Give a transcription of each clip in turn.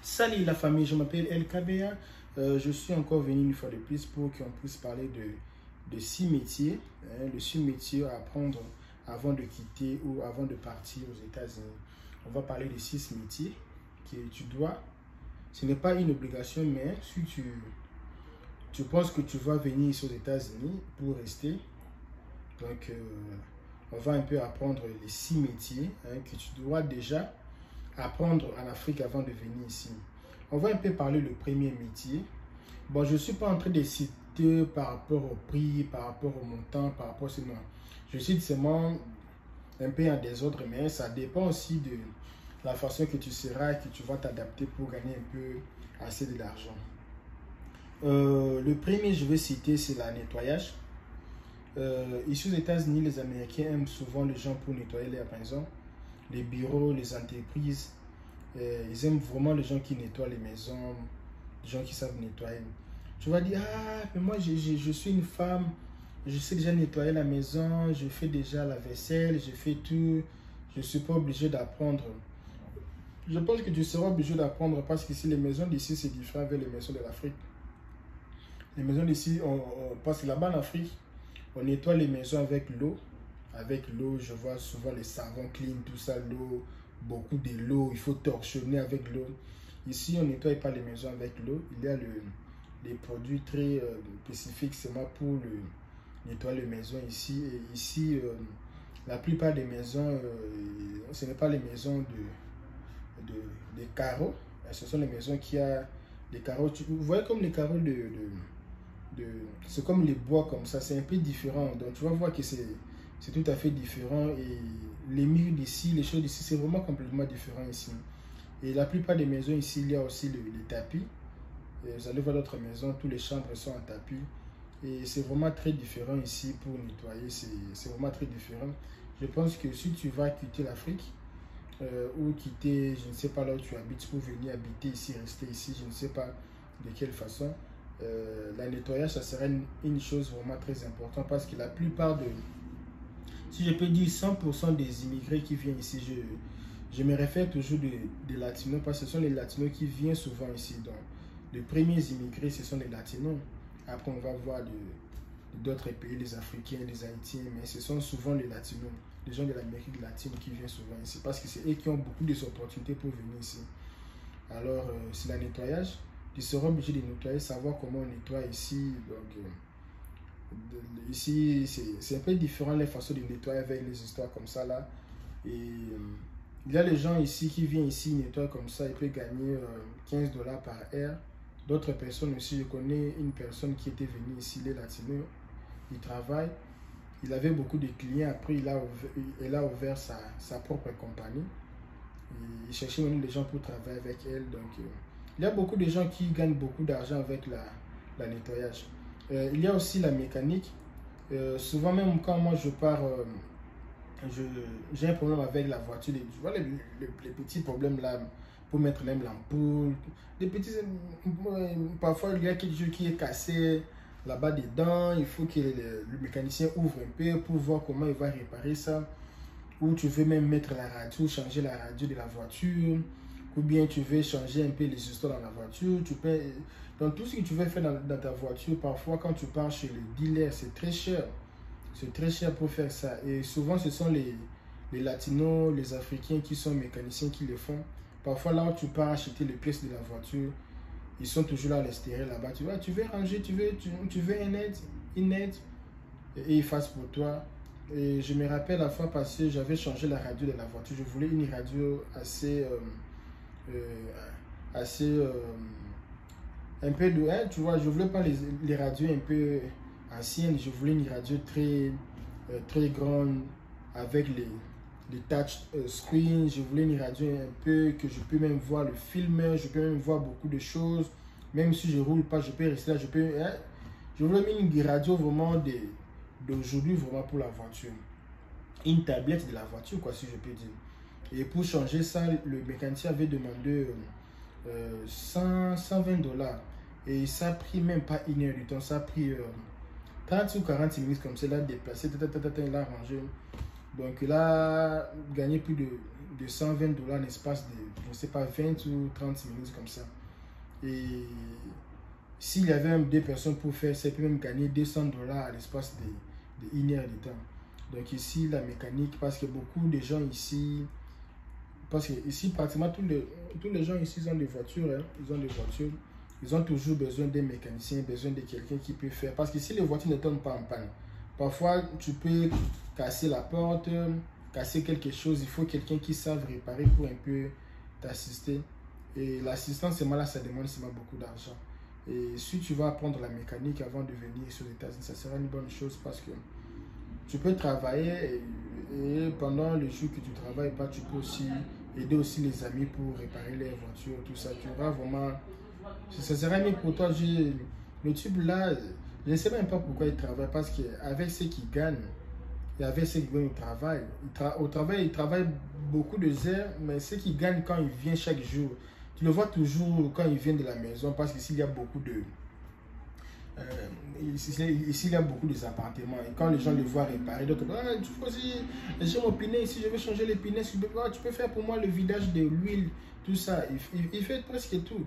Salut la famille, je m'appelle LKBA. Je suis encore venu une fois de plus pour qu'on puisse parler de 6 métiers, les 6 métiers à apprendre avant de quitter ou avant de partir aux États-Unis. On va parler de 6 métiers que tu dois. Ce n'est pas une obligation, mais si tu penses que tu vas venir ici aux États-Unis pour rester, donc on va un peu apprendre les 6 métiers que tu dois déjà apprendre en Afrique avant de venir ici. On va un peu parler du premier métier. Bon, je ne suis pas en train de citer par rapport au prix, par rapport au montant, par rapport à ce nom. Je cite seulement un peu en désordre, mais ça dépend aussi de la façon que tu seras et que tu vas t'adapter pour gagner un peu assez de l'argent. Le premier, je vais citer, c'est le nettoyage. Ici aux États-Unis, les Américains aiment souvent les gens pour nettoyer leur maison, les bureaux, les entreprises. Ils aiment vraiment les gens qui nettoient les maisons, les gens qui savent nettoyer. Tu vas dire, ah, mais moi je suis une femme, je sais déjà nettoyer la maison, je fais déjà la vaisselle, je fais tout, je ne suis pas obligé d'apprendre. Je pense que tu seras obligé d'apprendre parce que si les maisons d'ici c'est différent avec les maisons de l'Afrique. Les maisons d'ici, parce que là-bas en Afrique, on nettoie les maisons avec l'eau. Avec l'eau, je vois souvent les savons clean, tout ça, l'eau, beaucoup de l'eau, il faut torchonner avec l'eau. Ici, on ne nettoie pas les maisons avec l'eau. Il y a des produits très spécifiques seulement pour nettoyer les maisons ici. Et ici, la plupart des maisons, ce n'est pas les maisons de carreaux. Ce sont les maisons qui ont des carreaux. Vous voyez comme les carreaux c'est comme les bois comme ça. C'est un peu différent. Donc, tu vas voir que c'est tout à fait différent et les murs d'ici, les choses d'ici, c'est vraiment complètement différent ici. Et la plupart des maisons ici, il y a aussi les tapis. Et vous allez voir d'autres maisons, toutes les chambres sont en tapis. Et c'est vraiment très différent ici pour nettoyer, c'est vraiment très différent. Je pense que si tu vas quitter l'Afrique ou quitter, je ne sais pas là où tu habites, pour venir habiter ici, rester ici, je ne sais pas de quelle façon, le nettoyage, ça serait une chose vraiment très importante parce que la plupart si je peux dire 100% des immigrés qui viennent ici, je me réfère toujours des latinos parce que ce sont les latinos qui viennent souvent ici. Donc, les premiers immigrés, ce sont les latinos. Après, on va voir d'autres pays, les Africains, les Haïtiens, mais ce sont souvent les latinos, les gens de l'Amérique latine qui viennent souvent ici parce que c'est eux qui ont beaucoup d'opportunités pour venir ici. Alors, c'est le nettoyage. Tu seras obligé de nettoyer, savoir comment on nettoie ici. Donc, ici, c'est un peu différent les façons de nettoyer avec les histoires comme ça là. Et il y a les gens ici qui viennent ici nettoyer comme ça, ils peuvent gagner 15 $ par heure. D'autres personnes aussi, je connais une personne qui était venue ici, les latinos, il travaille, il avait beaucoup de clients, après il a ouvert sa propre compagnie. Et il cherchait même des gens pour travailler avec elle. Donc il y a beaucoup de gens qui gagnent beaucoup d'argent avec la nettoyage. Il y a aussi la mécanique. Souvent même quand moi je pars, j'ai un problème avec la voiture. Tu vois les petits problèmes là, pour mettre même l'ampoule. Des petits, parfois il y a quelque chose qui est cassé là-bas dedans. Il faut que le mécanicien ouvre un peu pour voir comment il va réparer ça. Ou tu veux même mettre la radio, changer la radio de la voiture. Ou bien tu veux changer un peu les histoires dans la voiture. Tu peux, donc tout ce que tu veux faire dans ta voiture, parfois quand tu pars chez le dealer, c'est très cher. C'est très cher pour faire ça. Et souvent ce sont les latinos, les africains qui sont mécaniciens qui le font. Parfois là où tu pars acheter les pièces de la voiture, ils sont toujours là à l'extérieur là-bas. Tu vois, tu veux ranger, tu veux une aide et ils fassent pour toi. Et je me rappelle la fois passée, j'avais changé la radio de la voiture. Je voulais une radio assez un peu de, hein, tu vois, je voulais pas les radios un peu anciennes, je voulais une radio très grande avec les touch screen. Je voulais une radio un peu que je peux même voir le film, je peux même voir beaucoup de choses, même si je roule pas, je peux rester là, hein, je voulais une radio vraiment d'aujourd'hui, vraiment pour la voiture, une tablette de la voiture quoi, si je peux dire. Et pour changer ça, le mécanicien avait demandé 120 $. Et ça a pris même pas une heure du temps, ça a pris 30 ou 40 minutes comme ça, il a déplacé, il a rangé. Donc il a gagné plus de de 120 dollars en l'espace de, je ne sais pas, 20 ou 30 minutes comme ça. Et s'il y avait même deux personnes pour faire ça, il peut même gagner 200 dollars à l'espace de 1 heure de temps. Donc ici, la mécanique, parce que beaucoup de gens ici, parce que ici, pratiquement tous les gens ici, ils ont des voitures, hein, ils ont des voitures. Ils ont toujours besoin d'un mécanicien, besoin de quelqu'un qui peut faire. Parce que si les voitures ne tombent pas en panne, parfois tu peux casser la porte, casser quelque chose. Il faut quelqu'un qui sache réparer pour un peu t'assister. Et l'assistance, là, ça demande beaucoup d'argent. Et si tu vas apprendre la mécanique avant de venir sur les États-Unis, ça sera une bonne chose parce que tu peux travailler et pendant le jour que tu ne travailles pas, tu peux aussi aider aussi les amis pour réparer les voitures, tout ça. Tu auras vraiment... Ça sera mieux pour toi. Le type là, je ne sais même pas pourquoi il travaille parce qu'avec ce qu'il gagne et avec ce qu'il gagne au travail, il travaille beaucoup de heures, mais ce qu'il gagne quand il vient chaque jour, tu le vois toujours quand il vient de la maison parce qu'ici il y a beaucoup de... ici, il y a beaucoup d'appartements et quand les gens le voient réparer, d'autres tu vois aussi, j'ai mon pneu ici, je vais changer les pneus, tu peux faire pour moi le vidage de l'huile, tout ça, il fait presque tout.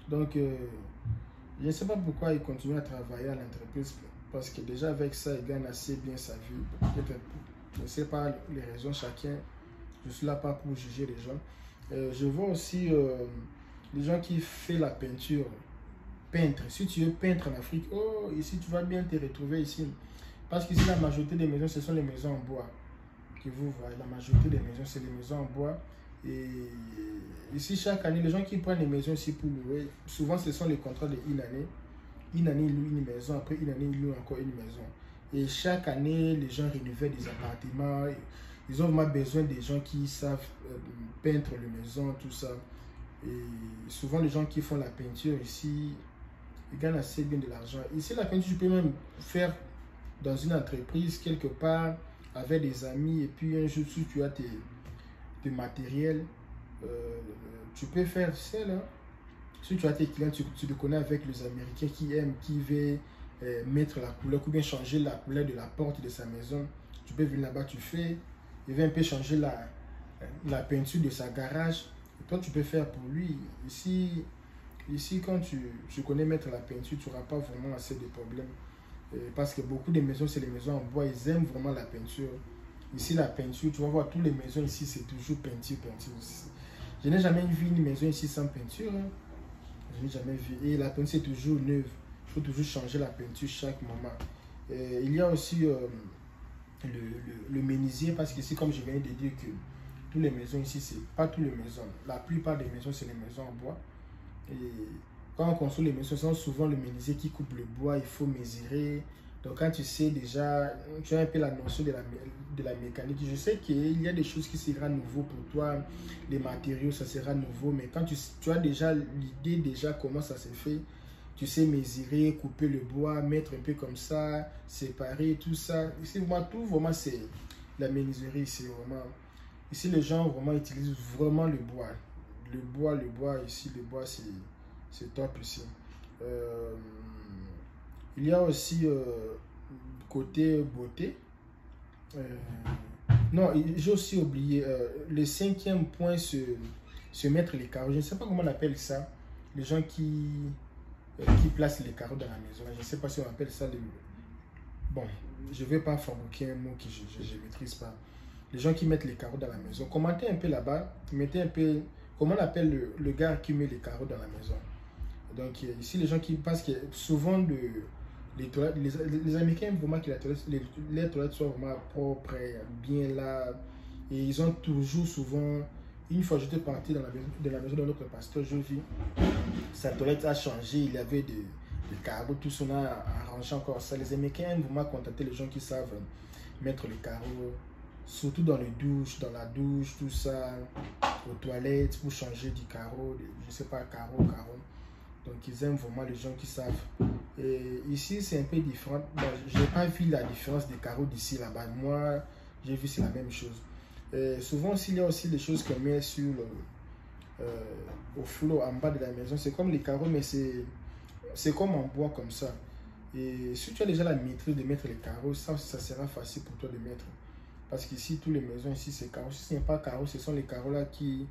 Donc, je ne sais pas pourquoi il continue à travailler à l'entreprise parce que déjà avec ça, il gagne assez bien sa vie. Je ne sais pas les raisons chacun, je ne suis là pas pour juger les gens. Je vois aussi les gens qui font la peinture. Peintre, si tu es peintre en Afrique, oh, ici tu vas bien te retrouver ici. Parce qu'ici la majorité des maisons, ce sont les maisons en bois. Que vous voyez, la majorité des maisons, c'est les maisons en bois. Et ici, chaque année, les gens qui prennent les maisons ici pour louer, souvent ce sont les contrats de 1 année. 1 année, ils louent une maison, après 1 année, ils louent encore une maison. Et chaque année, les gens rénouvent des appartements. Ils ont vraiment besoin des gens qui savent peindre les maisons, tout ça. Et souvent, les gens qui font la peinture ici, ils gagnent assez bien de l'argent. Ici, la peinture, tu peux même faire dans une entreprise, quelque part, avec des amis. Et puis, un jour, si tu as tes matériels, tu peux faire ça, là. Si tu as tes clients, tu te connais avec les Américains qui aiment, qui veulent mettre la couleur, ou bien changer la couleur de la porte de sa maison. Tu peux venir là-bas, tu fais. Il va un peu changer la peinture de sa garage. Et toi, tu peux faire pour lui. Ici, quand tu connais mettre la peinture, tu n'auras pas vraiment assez de problèmes. Parce que beaucoup de maisons, c'est les maisons en bois, ils aiment vraiment la peinture. Ici, la peinture, tu vas voir, toutes les maisons ici, c'est toujours peinture. Je n'ai jamais vu une maison ici sans peinture. Hein. Je n'ai jamais vu. Et la peinture, c'est toujours neuve. Il faut toujours changer la peinture chaque moment. Il y a aussi le menuisier, parce qu'ici, comme je viens de dire que toutes les maisons ici, c'est pas toutes les maisons. La plupart des maisons, c'est les maisons en bois. Et quand on construit les maisons, c'est souvent le menuisier qui coupe le bois, il faut mesurer. Donc quand tu sais déjà, tu as un peu la notion de la mécanique. Je sais qu'il y a des choses qui seront nouveau pour toi, les matériaux, ça sera nouveau. Mais quand tu as déjà l'idée déjà comment ça se fait, tu sais mesurer, couper le bois, mettre un peu comme ça, séparer, tout ça. Ici, moi, tout vraiment, c'est la menuiserie ici, vraiment. Ici, les gens vraiment utilisent vraiment le bois. Le bois ici, le bois, c'est top ici. Il y a aussi côté beauté. Non, j'ai aussi oublié. Le 5e point, se mettre les carreaux. Je ne sais pas comment on appelle ça. Les gens qui placent les carreaux dans la maison. Je ne sais pas si on appelle ça. Bon, je ne vais pas fabriquer un mot que je ne maîtrise pas. Les gens qui mettent les carreaux dans la maison. Commentez un peu là-bas. Mettez un peu... Comment on appelle le gars qui met les carreaux dans la maison. Donc ici, les gens qui... Parce que souvent, les Américains, vraiment, que les toilettes soient vraiment propres, bien là. Et ils ont toujours souvent... Une fois, j'étais parti dans la maison de notre pasteur, je vis. Sa toilette a changé, il y avait des carreaux, tout ça, on a arrangé encore ça. Les Américains aiment vraiment contacter les gens qui savent mettre les carreaux. Surtout dans les douches, dans la douche, tout ça, aux toilettes, pour changer du carreau, je sais pas, carreau. Donc ils aiment vraiment les gens qui savent. Et ici c'est un peu différent. Bon, je n'ai pas vu la différence des carreaux d'ici là-bas. Moi, j'ai vu c'est la même chose. Et souvent, il y a aussi des choses qu'on met sur au flot en bas de la maison. C'est comme les carreaux, mais c'est comme en bois comme ça. Et si tu as déjà la maîtrise de mettre les carreaux, ça sera facile pour toi de mettre. Parce qu'ici, toutes les maisons, ici, c'est carreaux. Si ce n'est pas carreaux, ce sont les carreaux là qui...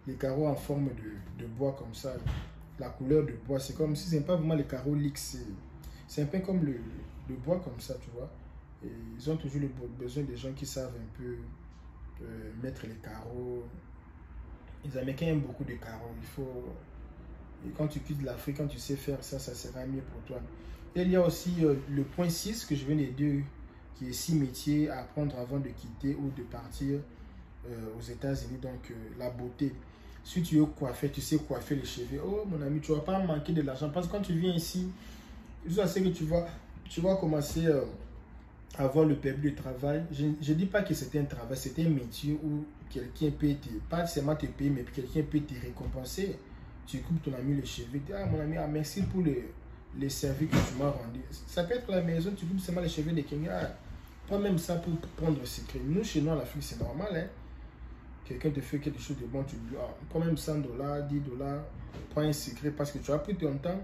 Les carreaux en forme de bois comme ça. La couleur de bois, c'est comme si ce n'est pas vraiment les carreaux lix. C'est un peu comme le bois comme ça, tu vois. Et ils ont toujours besoin des gens qui savent un peu mettre les carreaux. Les Américains aiment beaucoup de carreaux. Il faut... Et quand tu quittes l'Afrique, quand tu sais faire ça, ça sera mieux pour toi. Et il y a aussi le point 6 que je viens de dire, qui est 6 métiers à apprendre avant de quitter ou de partir aux États-Unis. Donc, la beauté. Si tu veux coiffer, tu sais coiffer les cheveux. Oh, mon ami, tu ne vas pas manquer de l'argent. Parce que quand tu viens ici, je sais que tu vas commencer à avoir le permis de travail. Je ne dis pas que c'était un travail, c'était un métier où quelqu'un peut pas seulement te payer, mais quelqu'un peut te récompenser. Tu coupes ton ami les cheveux. Tu dis, ah, mon ami, ah, merci pour les services que tu m'as rendus. Ça peut être à la maison, tu coupes seulement les cheveux de quelqu'un. Ah, pas même ça pour prendre le secret. Nous, chez nous, en Afrique, c'est normal. Hein? Quelqu'un te fait quelque chose de bon, tu dis, ah, prends même 100 $, 10 $, prends un secret parce que tu as pris ton temps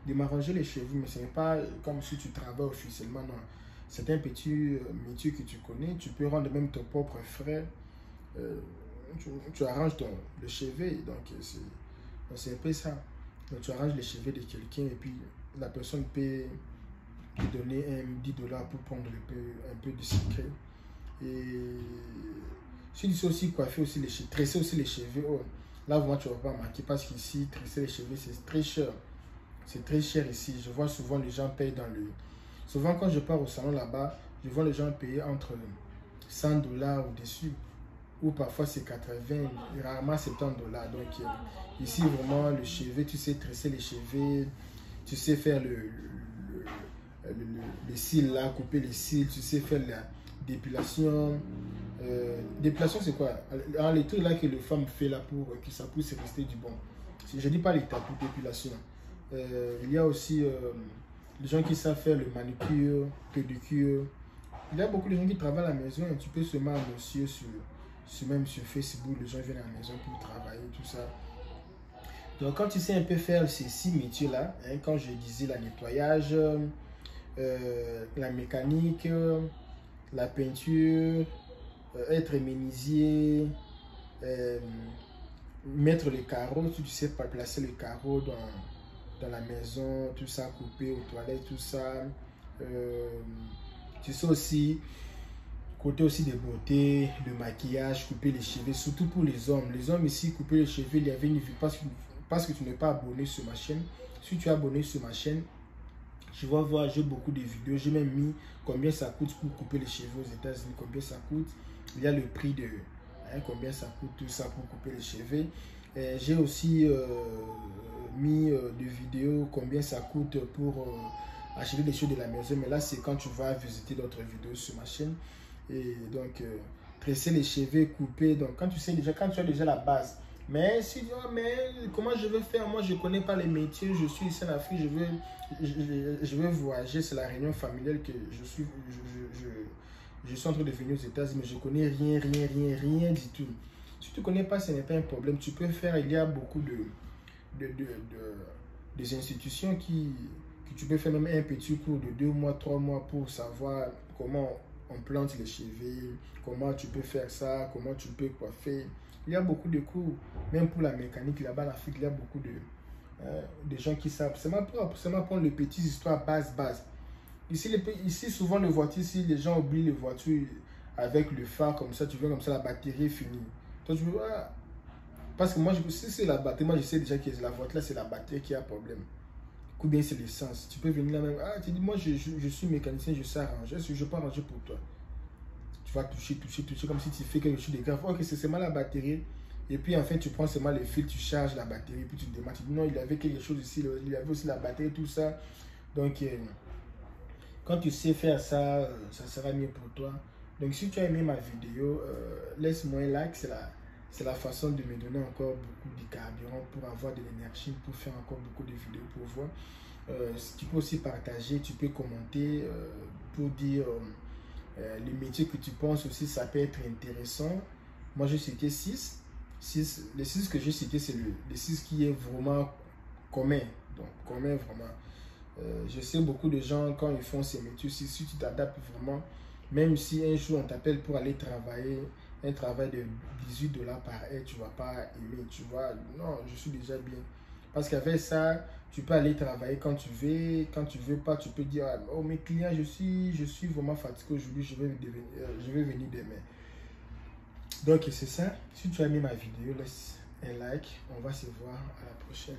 de m'arranger les cheveux, mais ce n'est pas comme si tu travailles officiellement, non. C'est un petit métier que tu connais, tu peux rendre même ton propre frais, tu arranges le cheveux, donc c'est un peu ça. Donc tu arranges les cheveux de quelqu'un et puis la personne peut te donner 10 $ pour prendre un peu de secret. Et si tu sais aussi coiffer aussi les cheveux, tresser aussi les cheveux, oh, là vraiment tu ne vas pas marquer parce qu'ici, tresser les cheveux c'est très cher. C'est très cher ici. Je vois souvent les gens payent dans le... Souvent quand je pars au salon là-bas, je vois les gens payer entre 100 $ au-dessus. Ou parfois c'est 80, rarement 70 $. Donc ici vraiment le cheveu, tu sais tresser les cheveux, tu sais faire les cils là, couper les cils, tu sais faire la dépilation. Dépilation c'est quoi? Alors, les trucs là que les femmes font là pour que ça puisse rester du bon. Je dis pas les tapis d'épilation. Il y a aussi les gens qui savent faire le manicure, pédicure. Il y a beaucoup de gens qui travaillent à la maison et tu peux seulement annoncer même sur Facebook, les gens viennent à la maison pour travailler, tout ça. Donc quand tu sais un peu faire ces 6 métiers là, hein, quand je disais la nettoyage, la mécanique, la peinture, être menuisier, mettre les carreaux, si tu sais pas placer les carreaux dans la maison, tout ça, couper aux toilettes, tout ça. Tu sais aussi, côté aussi de beauté, le maquillage, couper les cheveux, surtout pour les hommes. Les hommes ici, couper les cheveux, il y avait une vue parce que tu n'es pas abonné sur ma chaîne. Si tu es abonné sur ma chaîne, je vais voir, j'ai beaucoup de vidéos. J'ai même mis combien ça coûte pour couper les cheveux aux États-Unis, combien ça coûte. Il y a le prix de combien ça coûte tout ça pour couper les cheveux. J'ai aussi mis des vidéos combien ça coûte pour acheter des choses de la maison. Mais là, c'est quand tu vas visiter d'autres vidéos sur ma chaîne. Et donc, tresser les cheveux, couper. Donc, quand tu sais déjà, quand tu as déjà la base. Mais si tu dis, oh, mais comment je vais faire? Moi, je ne connais pas les métiers. Je suis ici en Afrique. Je vais voyager. C'est la réunion familiale que je suis en train de venir aux États-Unis. Mais je ne connais rien du tout. Si tu ne connais pas, ce n'est pas un problème. Tu peux faire. Il y a beaucoup des institutions que tu peux faire même un petit cours de 2 mois, 3 mois pour savoir comment on plante les cheveux, comment tu peux faire ça, comment tu peux coiffer. Il y a beaucoup de cours, même pour la mécanique là-bas en Afrique, il y a beaucoup de gens qui savent. C'est seulement prendre les petites histoires base. Ici, souvent les voitures, ici, les gens oublient les voitures avec le phare comme ça, tu vois comme ça, la batterie est finie. Toi, tu veux, ah, parce que moi, si c'est la batterie, moi je sais déjà que la voiture là, c'est la batterie qui a problème. Ou bien c'est l'essence. Tu peux venir là même. Ah, tu dis, moi je suis mécanicien, je sais arranger. Je peux arranger pour toi. Tu vas toucher comme si tu fais quelque chose de grave. Ok, c'est seulement la batterie. Et puis enfin, tu prends seulement les fils, tu charges la batterie. Puis tu te demandes, tu dis, non, il y avait quelque chose ici. Il y avait aussi la batterie, tout ça. Donc, quand tu sais faire ça, ça sera mieux pour toi. Donc, si tu as aimé ma vidéo, laisse-moi un like. C'est la façon de me donner encore beaucoup de carburant pour avoir de l'énergie, pour faire encore beaucoup de vidéos pour voir. Tu peux aussi partager, tu peux commenter pour dire les métiers que tu penses aussi, ça peut être intéressant. Moi, j'ai cité 6. Les 6 que j'ai cités, c'est les 6 qui est vraiment commun. Donc, commun vraiment. Je sais beaucoup de gens, quand ils font ces métiers, si tu t'adaptes vraiment, Même si un jour on t'appelle pour aller travailler, un travail de 18 dollars par heure, tu ne vas pas aimer, tu vois. Non, je suis déjà bien. Parce qu'avec ça, tu peux aller travailler quand tu veux pas, tu peux dire, ah, oh mes clients, je suis vraiment fatigué aujourd'hui, je vais venir demain. Donc c'est ça. Si tu as aimé ma vidéo, laisse un like. On va se voir à la prochaine.